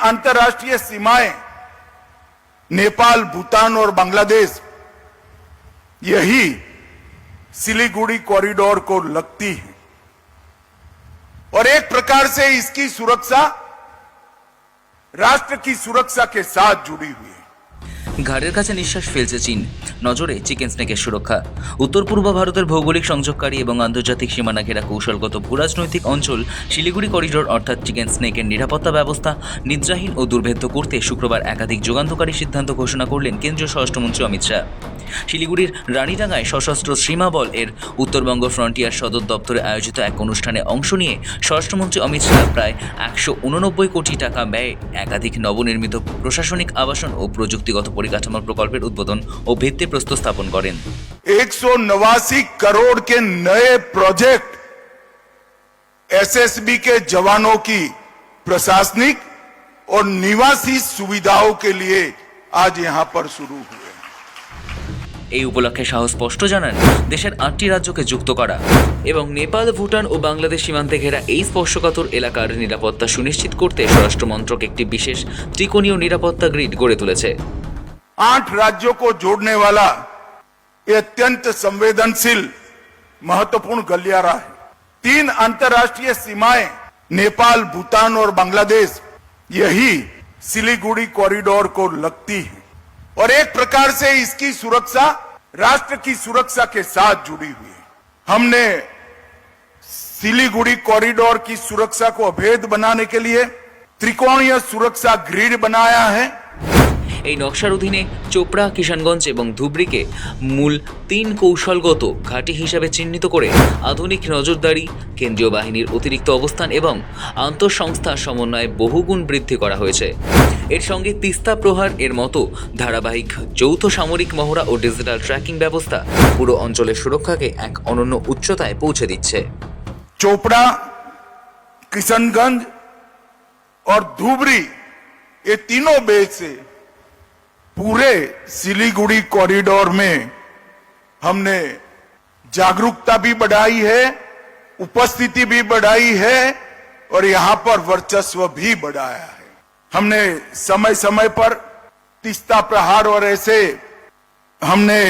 अंतर्राष्ट्रीय सीमाएं नेपाल, भूटान और बांग्लादेश यही सिलीगुड़ी कॉरिडोर को लगती है और एक प्रकार से इसकी सुरक्षा राष्ट्र की सुरक्षा के साथ जुड़ी हुई है। ঘাড়ের কাছে নিঃশ্বাস ফেলছে চীন, নজরে চিকেন স্নেকের সুরক্ষা। উত্তর পূর্ব ভারতের ভৌগোলিক সংযোগকারী এবং আন্তর্জাতিক সীমানা ঘেরা কৌশলগত ভূরাজনৈতিক অঞ্চল শিলিগুড়ি করিডোর অর্থাৎ চিকেন স্নেকের নিরাপত্তা ব্যবস্থা নিদ্রাহীন ও দুর্ভেদ্য করতে শুক্রবার একাধিক যুগান্তকারী সিদ্ধান্ত ঘোষণা করলেন কেন্দ্রীয় স্বরাষ্ট্রমন্ত্রী অমিত শাহ। শিলিগুড়ির রানীডাঙ্গায় সশস্ত্র সীমা বল এর উত্তরবঙ্গ ফ্রন্টিয়ার সদর দপ্তরে আয়োজিত এক অনুষ্ঠানে অংশ নিয়ে স্বরাষ্ট্রমন্ত্রী অমিত শাহ প্রায় 189 কোটি টাকা ব্যয়ে একাধিক নবনির্মিত প্রশাসনিক আবাসন ও প্রযুক্তিগত পরিকাঠামোর প্রকল্পের উদ্বোধন ও ভিত্তিপ্রস্তর স্থাপন করেন। 189 करोड़ के नए प्रोजेक्ट एसएसबी के जवानों की प्रशासनिक और निवासी सुविधाओं के लिए आज यहां पर शुरू हुए। এই উপলক্ষে শাহ স্পষ্ট জানান, দেশের 8টি রাজ্যকে যুক্ত করা এবং নেপাল, ভুটান ও বাংলাদেশ সীমান্তে ঘেরা এই স্পর্শকাতর এলাকার নিরাপত্তা সুনিশ্চিত করতে স্বরাষ্ট্র মন্ত্রক একটি বিশেষ ত্রিকোণীয় নিরাপত্তা গ্রিড গড়ে তুলেছে। 8 राज्यों को जोड़ने वाला ये अत्यंत संवेदनशील महत्वपूर्ण गलियारा है। 3 अंतर्राष्ट्रीय सीमाएं नेपाल, भूटान और बांग्लादेश यही सिलीगुड़ी कॉरिडोर को लगती है और एक प्रकार से इसकी सुरक्षा राष्ट्र की सुरक्षा के साथ जुड़ी हुई है। हमने सिलीगुड़ी कॉरिडोर की सुरक्षा को अभेद बनाने के लिए त्रिकोणीय सुरक्षा ग्रिड बनाया है। এই নকশার অধীনে চোপড়া, কিষানগঞ্জ এবং ধুবড়িকে মূল 3 কৌশলগত ঘাঁটি হিসাবে চিহ্নিত করে আধুনিক নজরদারি, কেন্দ্রীয় বাহিনীর অতিরিক্ত অবস্থান এবং আন্তঃসংস্থা সমন্বয়ে বহুগুণ বৃদ্ধি করা হয়েছে। এর সঙ্গে তিস্তা প্রহার এর মতো ধারাবাহিক যৌথ সামরিক মহড়া ও ডিজিটাল ট্র্যাকিং ব্যবস্থা পুরো অঞ্চলের সুরক্ষাকে এক অনন্য উচ্চতায় পৌঁছে দিচ্ছে। चोपड़ा, किशनगंज और धुबरी ये तीनों बेस से पूरे सिलीगुड़ी कॉरिडोर में हमने जागरूकता भी बढ़ाई है, उपस्थिति भी बढ़ाई है और यहां पर वर्चस्व भी बढ़ाया है। हमने समय समय पर तीस्ता प्रहार और ऐसे हमने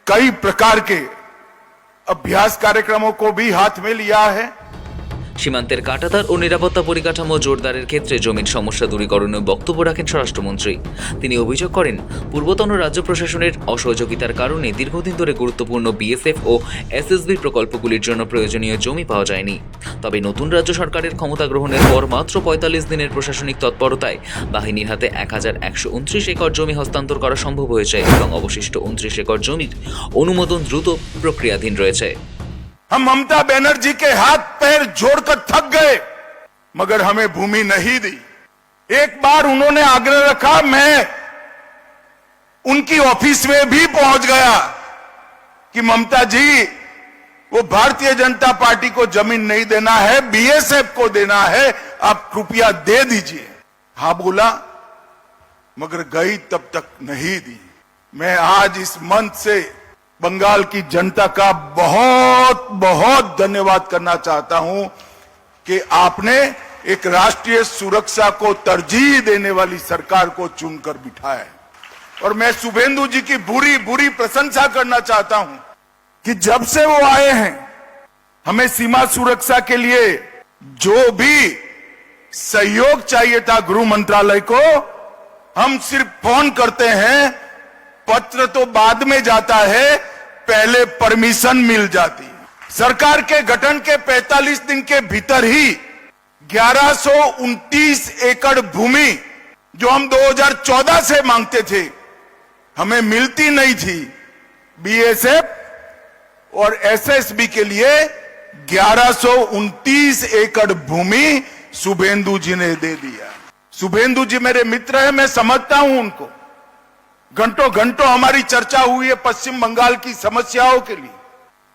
कई प्रकार के अभ्यास कार्यक्रमों को भी हाथ में लिया है। সীমান্তের কাঁটাতার ও নিরাপত্তা পরিকাঠামো জোরদারের ক্ষেত্রে জমির সমস্যা দূরীকরণের বক্তব্য রাখেন স্বরাষ্ট্রমন্ত্রী। তিনি অভিযোগ করেন, পূর্বতন রাজ্য প্রশাসনের অসহযোগিতার কারণে দীর্ঘদিন ধরে গুরুত্বপূর্ণ বিএসএফ ও এসএসবি প্রকল্পগুলির জন্য প্রয়োজনীয় জমি পাওয়া যায়নি। তবে নতুন রাজ্য সরকারের ক্ষমতা গ্রহণের পর মাত্র 45 দিনের প্রশাসনিক তৎপরতায় বাহিনীর হাতে 1129 একর জমি হস্তান্তর করা সম্ভব হয়েছে এবং অবশিষ্ট 29 একর জমির অনুমোদন দ্রুত প্রক্রিয়াধীন রয়েছে। हम ममता बनर्जी के हाथ पैर जोड़कर थक गए मगर हमें भूमि नहीं दी। एक बार उन्होंने आग्रह रखा, मैं उनकी ऑफिस में भी पहुंच गया कि ममता जी वो भारतीय जनता पार्टी को जमीन नहीं देना है, बीएसएफ को देना है, आप कृपया दे दीजिए। हाँ बोला मगर गई तब तक नहीं दी। मैं आज इस मंच से बंगाल की जनता का बहुत बहुत धन्यवाद करना चाहता हूं कि आपने एक राष्ट्रीय सुरक्षा को तरजीह देने वाली सरकार को चुनकर बिठाया है। और मैं शुभेंदु जी की बुरी बुरी प्रशंसा करना चाहता हूं कि जब से वो आए हैं हमें सीमा सुरक्षा के लिए जो भी सहयोग चाहिए था गृह मंत्रालय को, हम सिर्फ फोन करते हैं, पत्र तो बाद में जाता है, पहले परमिशन मिल जाती है। सरकार के गठन के 45 दिन के भीतर ही 1129 एकड़ भूमि जो हम 2014 से मांगते थे हमें मिलती नहीं थी, बीएसएफ और एसएसबी के लिए 1129 एकड़ भूमि शुभेंदु जी ने दे दिया। शुभेंदु जी मेरे मित्र हैं, मैं समझता हूं उनको। घंटों घंटों हमारी चर्चा हुई है पश्चिम बंगाल की समस्याओं के लिए।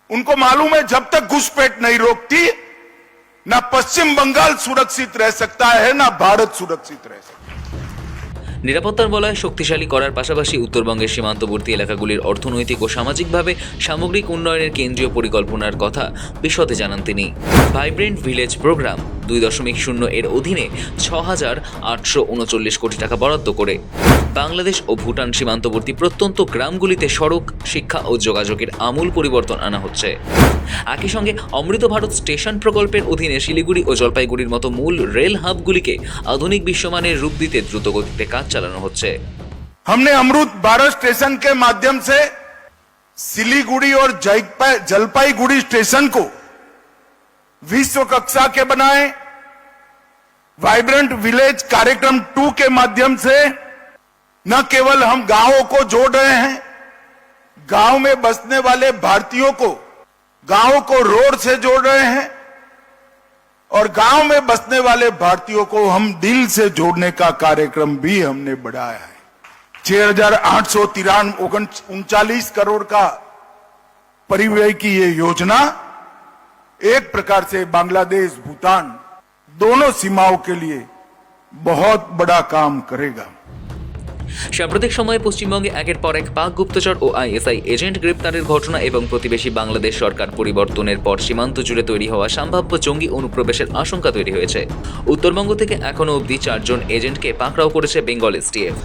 उनको मालूम है जब तक घुसपैठ नहीं रोकती ना पश्चिम बंगाल सुरक्षित रह सकता है ना भारत सुरक्षित रह सकता है। নিরাপত্তার বলয় শক্তিশালী করার পাশাপাশি উত্তরবঙ্গের সীমান্তবর্তী এলাকাগুলির অর্থনৈতিক ও সামাজিকভাবে সামগ্রিক উন্নয়নের কেন্দ্রীয় পরিকল্পনার কথা বিশদে জানান তিনি। ভাইব্রেন্ট ভিলেজ প্রোগ্রাম 2.0 এর অধীনে 6,839 কোটি টাকা বরাদ্দ করে বাংলাদেশ ও ভুটান সীমান্তবর্তী প্রত্যন্ত গ্রামগুলিতে সড়ক, শিক্ষা ও যোগাযোগের আমূল পরিবর্তন আনা হচ্ছে। একই সঙ্গে অমৃত ভারত স্টেশন প্রকল্পের অধীনে শিলিগুড়ি ও জলপাইগুড়ির মতো মূল রেল হাবগুলিকে আধুনিক বিশ্বমানের রূপ দিতে দ্রুতগতিতে কাজ চালানো হচ্ছে। हमने अमृत भारत स्टेशन के माध्यम से सिलीगुड़ी और जलपाईगुड़ी स्टेशन को विश्व कक्षा के बनाए। वाइब्रेंट विलेज कार्यक्रम 2 के माध्यम से न केवल हम गांवों को जोड़ रहे हैं, गांव में बसने वाले भारतीयों को गांव को रोड से जोड़ रहे हैं और गांव में बसने वाले भारतीयों को हम दिल से जोड़ने का कार्यक्रम भी हमने बढ़ाया है। 6,839 करोड़ का परिव्यय की ये योजना एक प्रकार से बांग्लादेश, भूटान दोनों सीमाओं के लिए बहुत बड़ा काम करेगा। সাম্প্রতিক সময়ে পশ্চিমবঙ্গে একের পর এক পাক গুপ্তচর ও আইএসআই এজেন্ট গ্রেপ্তারের ঘটনা এবং প্রতিবেশী বাংলাদেশ সরকার পরিবর্তনের পর সীমান্ত জুড়ে তৈরি হওয়া সম্ভাব্য জঙ্গি অনুপ্রবেশের আশঙ্কা তৈরি হয়েছে। উত্তরবঙ্গ থেকে এখনও অবধি 4 জন এজেন্টকে পাকড়াও করেছে বেঙ্গল এসটিএফ।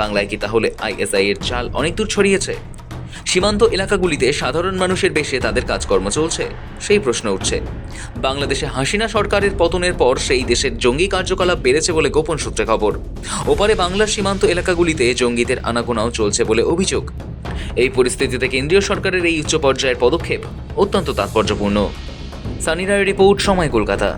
বাংলায় কি তাহলে আইএসআই এর চাল অনেক দূর ছড়িয়েছে? সীমান্ত এলাকাগুলিতে সাধারণ মানুষের বেশে তাদের কাজকর্ম চলছে, সেই প্রশ্ন উঠছে। বাংলাদেশে হাসিনা সরকারের পতনের পর সেই দেশের জঙ্গি কার্যকলাপ বেড়েছে বলে গোপন সূত্রে খবর। ওপারে বাংলার সীমান্ত এলাকাগুলিতে জঙ্গিদের আনাগোনাও চলছে বলে অভিযোগ। এই পরিস্থিতিতে কেন্দ্রীয় সরকারের এই উচ্চ পর্যায়ের পদক্ষেপ অত্যন্ত তাৎপর্যপূর্ণ। সানি রায়ের রিপোর্ট, সময়, কলকাতা।